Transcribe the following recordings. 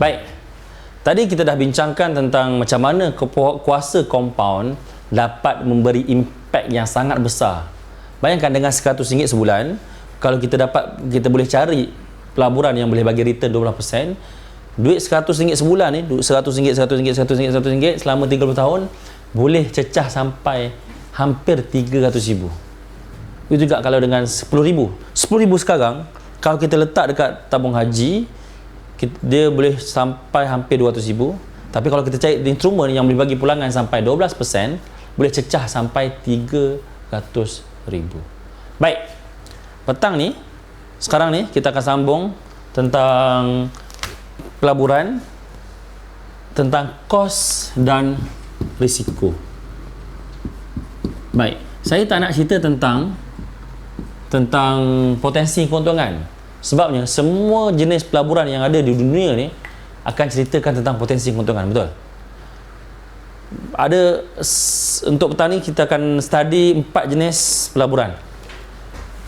Baik, tadi kita dah bincangkan tentang macam mana kuasa compound dapat memberi impak yang sangat besar. Bayangkan dengan RM100 sebulan, kalau kita boleh cari pelaburan yang boleh bagi return 12%, duit RM100 sebulan ni, RM100 selama 30 tahun boleh cecah sampai hampir RM300,000. Itu juga kalau dengan RM10,000. RM10,000 sekarang kalau kita letak dekat tabung haji, dia boleh sampai hampir RM200,000. Tapi kalau kita cari instrumen yang boleh bagi pulangan sampai 12%, boleh cecah sampai RM300,000. Baik, sekarang ni kita akan sambung tentang pelaburan, tentang kos dan risiko. Baik, saya tak nak cerita tentang potensi keuntungan. Sebabnya semua jenis pelaburan yang ada di dunia ni akan ceritakan tentang potensi keuntungan, betul? Untuk petani kita akan study 4 jenis pelaburan,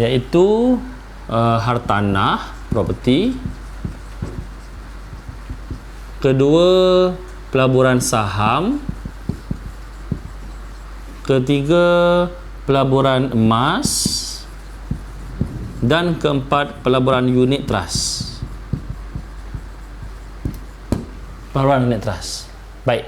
iaitu hartanah, property. Kedua, pelaburan saham. Ketiga, pelaburan emas. Dan keempat, pelaburan unit trust. Pelaburan unit trust. Baik.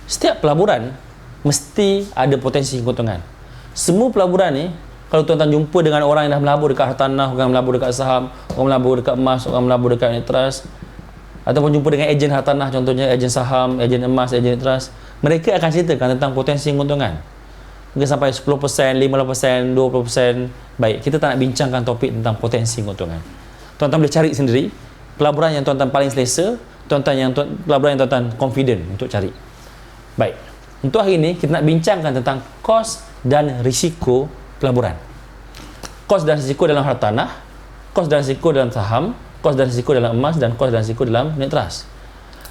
Setiap pelaburan mesti ada potensi keuntungan. Semua pelaburan ni, kalau tuan-tuan jumpa dengan orang yang dah melabur dekat hartanah, orang melabur dekat saham, orang melabur dekat emas, orang melabur dekat unit trust, ataupun jumpa dengan ejen hartanah, contohnya ejen saham, ejen emas, ejen unit trust, mereka akan ceritakan tentang potensi keuntungan. Mungkin sampai 10%, 15%, 20%. Baik, kita tak nak bincangkan topik tentang potensi keuntungan. Tuan-tuan boleh cari sendiri pelaburan yang tuan-tuan paling selesa, pelaburan yang tuan-tuan confident untuk cari. Baik, untuk hari ini kita nak bincangkan tentang kos dan risiko pelaburan. Kos dan risiko dalam hartanah, kos dan risiko dalam saham, kos dan risiko dalam emas, dan kos dan risiko dalam unit trust.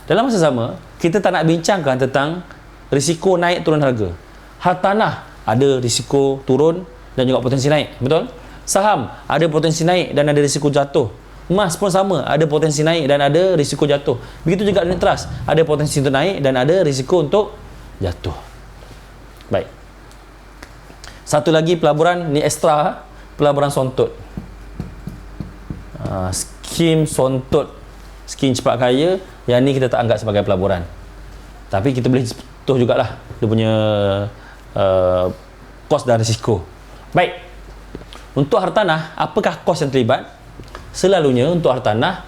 Dalam masa sama, kita tak nak bincangkan tentang risiko naik turun harga. Hartanah ada risiko turun dan juga potensi naik, betul? Saham ada potensi naik dan ada risiko jatuh. Emas pun sama, ada potensi naik dan ada risiko jatuh. Begitu juga unit trust, ada potensi untuk naik dan ada risiko untuk jatuh. Baik. Satu lagi pelaburan ni extra, pelaburan sontut. Skim sontut, skim cepat kaya, yang ni kita tak anggap sebagai pelaburan. Tapi kita boleh sentuh jugalah dia punya kos dan risiko. Baik, untuk hartanah, apakah kos yang terlibat? Selalunya untuk hartanah,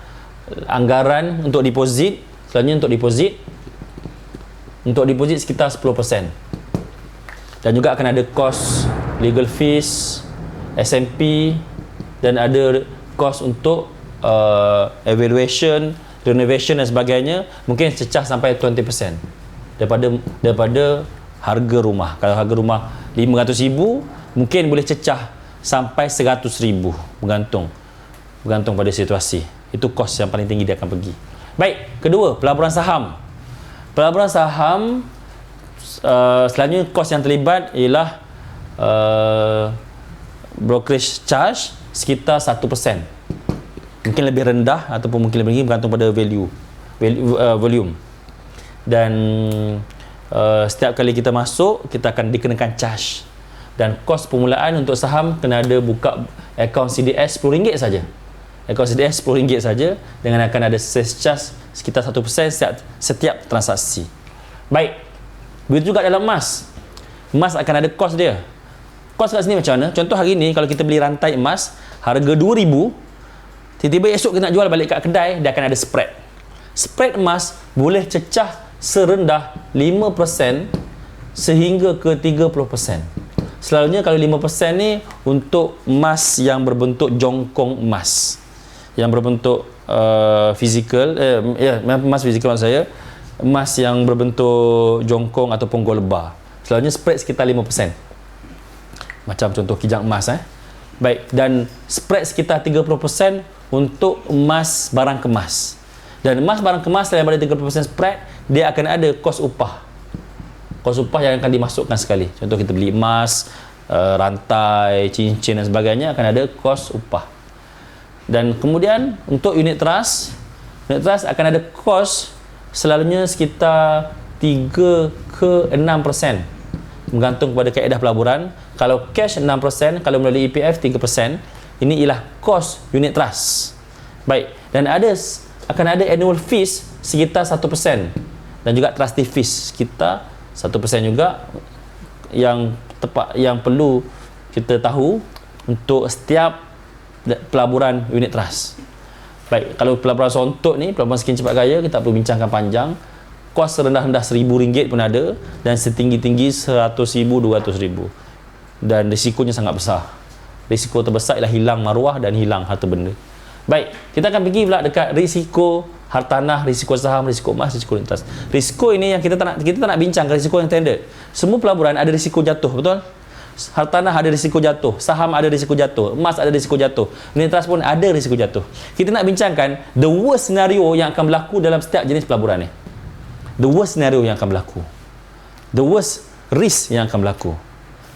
anggaran untuk deposit, selalunya untuk deposit sekitar 10%. Dan juga akan ada kos legal fees, SMP, dan ada kos untuk evaluation, renovation dan sebagainya, mungkin cecah sampai 20% daripada harga rumah. Kalau harga rumah RM500,000, mungkin boleh cecah sampai RM100,000, bergantung pada situasi. Itu kos yang paling tinggi dia akan pergi. Baik, kedua, pelaburan saham. Pelaburan saham, selalunya kos yang terlibat ialah brokerage charge sekitar 1%. Mungkin lebih rendah ataupun mungkin lebih tinggi, bergantung pada volume. Dan setiap kali kita masuk, kita akan dikenakan charge. Dan kos permulaan untuk saham kena ada buka akaun CDS RM10 saja. Akaun CDS RM10 saja, dengan akan ada sales charge sekitar 1% setiap transaksi. Baik, begitu juga dalam emas. Emas akan ada kos dia. Kos kat sini macam mana? Contoh hari ni kalau kita beli rantai emas harga RM2,000, tiba-tiba esok kita nak jual balik kat kedai, dia akan ada spread. Spread emas boleh cecah serendah 5% sehingga ke 30%. Selalunya kalau 5% ni untuk emas yang berbentuk jongkong emas, yang berbentuk fizikal, emas fizikal maksud saya, emas yang berbentuk jongkong ataupun gold bar. Selalunya spread sekitar 5%. Macam contoh kijang emas. Baik, dan spread sekitar 30% untuk emas barang kemas. Dan emas barang kemas daripada 30% spread, dia akan ada kos upah. Kos upah yang akan dimasukkan sekali. Contoh kita beli emas, rantai, cincin dan sebagainya, akan ada kos upah. Dan kemudian untuk unit trust unit trust akan ada kos selalunya sekitar 3 ke 6%, bergantung kepada kaedah pelaburan. Kalau cash 6%, kalau melalui EPF 3%. Ini ialah kos unit trust. Baik, dan akan ada annual fees sekitar 1%, dan juga trustee fees sekitar 1% juga, yang perlu kita tahu untuk setiap pelaburan unit trust. Baik, kalau pelaburan sontok ni, pelaburan skim cepat gaya, kita perlu bincangkan panjang. Kos serendah-rendah RM1,000 pun ada, dan setinggi-tinggi RM100,000, RM200,000. Dan risikonya sangat besar. Risiko terbesar ialah hilang maruah dan hilang harta benda. Baik, kita akan pergi pula dekat risiko hartanah, risiko saham, risiko emas, risiko unit trust. Risiko ini yang kita tak nak bincangkan risiko yang standard. Semua pelaburan ada risiko jatuh, betul? Hartanah ada risiko jatuh, saham ada risiko jatuh, emas ada risiko jatuh, unit trust pun ada risiko jatuh. Kita nak bincangkan the worst scenario yang akan berlaku dalam setiap jenis pelaburan ni. The worst scenario yang akan berlaku, the worst risk yang akan berlaku.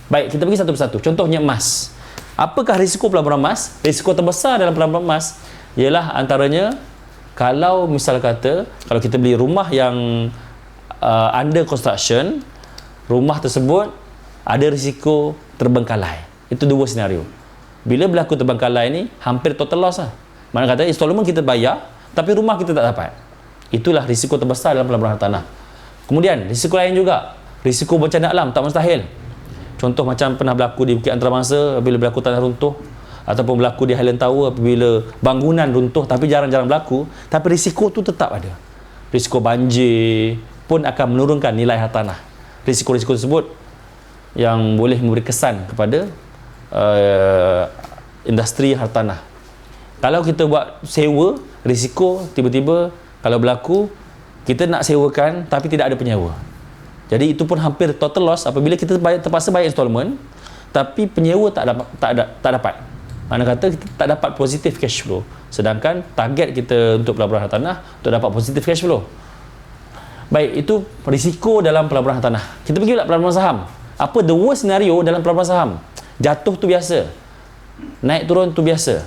Baik, kita pergi satu persatu. Contohnya emas. Apakah risiko pelaburan emas? Risiko terbesar dalam pelaburan emas ialah antaranya, kalau misal kata, kalau kita beli rumah yang under construction, rumah tersebut ada risiko terbengkalai. Itu the worst scenario. Bila berlaku terbengkalai ni, hampir total loss lah. Mana kata installment kita bayar, tapi rumah kita tak dapat. Itulah risiko terbesar dalam pelaburan hartanah. Kemudian, risiko lain juga. Risiko bencana alam, tak mustahil. Contoh macam pernah berlaku di Bukit Antarabangsa apabila berlaku tanah runtuh, ataupun berlaku di Highland Tower apabila bangunan runtuh, tapi jarang-jarang berlaku, tapi risiko tu tetap ada. Risiko banjir pun akan menurunkan nilai hartanah. Risiko-risiko tersebut yang boleh memberi kesan kepada industri hartanah. Kalau kita buat sewa, risiko tiba-tiba kalau berlaku, kita nak sewakan tapi tidak ada penyewa. Jadi itu pun hampir total loss apabila kita terpaksa bayar installment tapi penyewa tak dapat. Mana kata kita tak dapat positif cash flow. Sedangkan target kita untuk pelaburan hartanah untuk dapat positif cash flow. Baik, itu risiko dalam pelaburan hartanah. Kita pergi pula pelaburan saham. Apa the worst scenario dalam pelaburan saham? Jatuh tu biasa, naik turun tu biasa.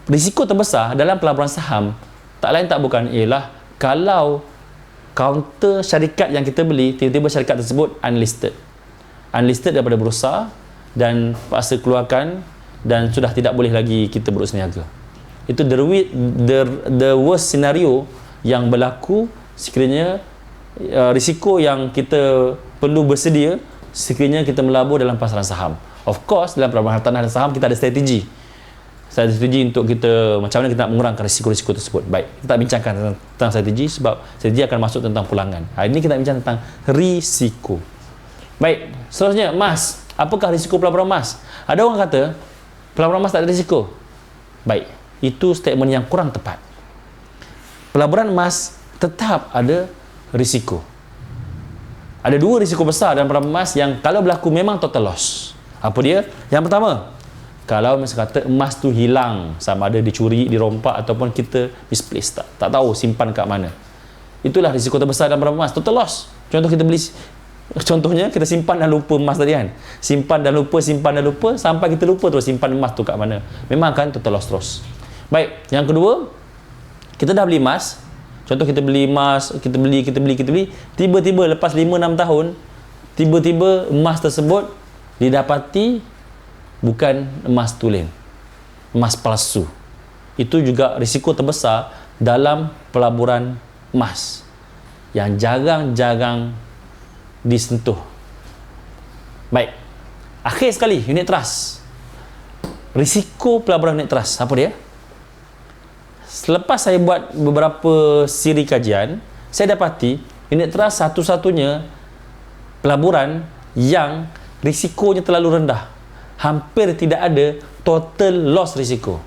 Risiko terbesar dalam pelaburan saham tak lain tak bukan ialah kalau kaunter syarikat yang kita beli, tiba-tiba syarikat tersebut unlisted daripada bursa dan paksa keluarkan dan sudah tidak boleh lagi kita berusniaga. Itu the worst scenario yang berlaku sekiranya risiko yang kita perlu bersedia sekiranya kita melabur dalam pasaran saham. Of course, dalam pelaburan hartanah dan saham kita ada strategi untuk kita macam mana kita nak mengurangkan risiko-risiko tersebut. Baik, kita tak bincangkan tentang strategi sebab strategi akan masuk tentang pulangan. Hari ini kita nak bincang tentang risiko. Baik, seterusnya emas. Apakah risiko pelaburan emas? Ada orang kata pelaburan emas tak ada risiko. Baik, itu statement yang kurang tepat. Pelaburan emas tetap ada risiko. Ada dua risiko besar dalam pelaburan emas yang kalau berlaku memang total loss. Apa dia? Yang pertama, kalau misalnya kata emas tu hilang, sama ada dicuri, dirompak ataupun kita misplace, tak tahu simpan kat mana. Itulah risiko terbesar dalam pelaburan emas, total loss. Contohnya kita simpan dan lupa emas tadi kan. Simpan dan lupa sampai kita lupa terus simpan emas tu kat mana. Memang akan total loss terus. Baik, yang kedua, kita dah beli emas. Contoh kita beli emas, kita beli, tiba-tiba lepas 5-6 tahun, tiba-tiba emas tersebut didapati bukan emas tulen, emas palsu. Itu juga risiko terbesar dalam pelaburan emas yang jarang-jarang disentuh. Baik, akhir sekali unit trust. Risiko pelaburan unit trust apa dia? Selepas saya buat beberapa siri kajian, saya dapati unit trust satu-satunya pelaburan yang risikonya terlalu rendah. Hampir tidak ada total loss risiko.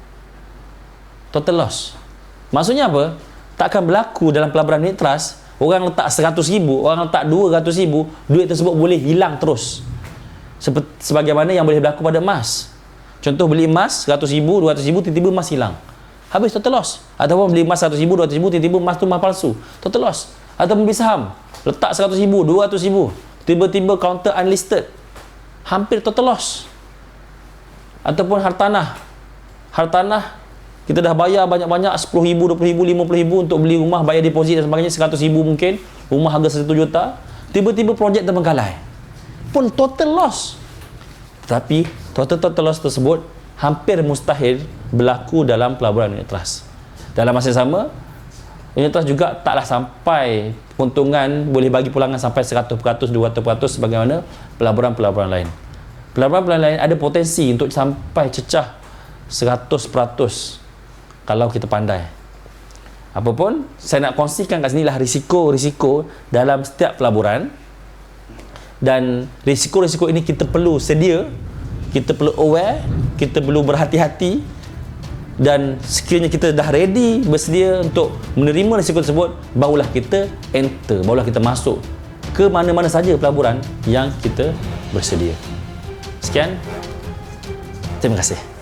Total loss. Maksudnya apa? Tak akan berlaku dalam pelaburan unit trust, orang letak 100,000, orang letak 200,000, duit tersebut boleh hilang terus. Sebagaimana yang boleh berlaku pada emas. Contoh beli emas 100,000, 200,000, tiba-tiba emas hilang. Habis total loss. Ataupun beli emas 100,000, 200,000, tiba-tiba emas tu emas palsu. Total loss. Ataupun beli saham, letak 100,000, 200,000, tiba-tiba counter unlisted. Hampir total loss. Ataupun hartanah kita dah bayar banyak-banyak, 10,000, 20,000, 50,000 untuk beli rumah, bayar deposit dan sebagainya, 100,000 mungkin, rumah harga 1 juta, tiba-tiba projek terbengkalai. Pun total loss. Tapi total loss tersebut hampir mustahil berlaku dalam pelaburan unit trust. Dalam masa yang sama, unit trust juga taklah sampai keuntungan boleh bagi pulangan sampai 100%, 200% sebagaimana pelaburan-pelaburan lain. Pelaburan-pelaburan lain ada potensi untuk sampai cecah 100% kalau kita pandai. Apapun, saya nak kongsikan kat sini lah risiko-risiko dalam setiap pelaburan, dan risiko-risiko ini kita perlu sedia, kita perlu aware, kita perlu berhati-hati, dan sekiranya kita dah ready, bersedia untuk menerima risiko tersebut, barulah kita enter, barulah kita masuk ke mana-mana saja pelaburan yang kita bersedia. Sekian, terima kasih.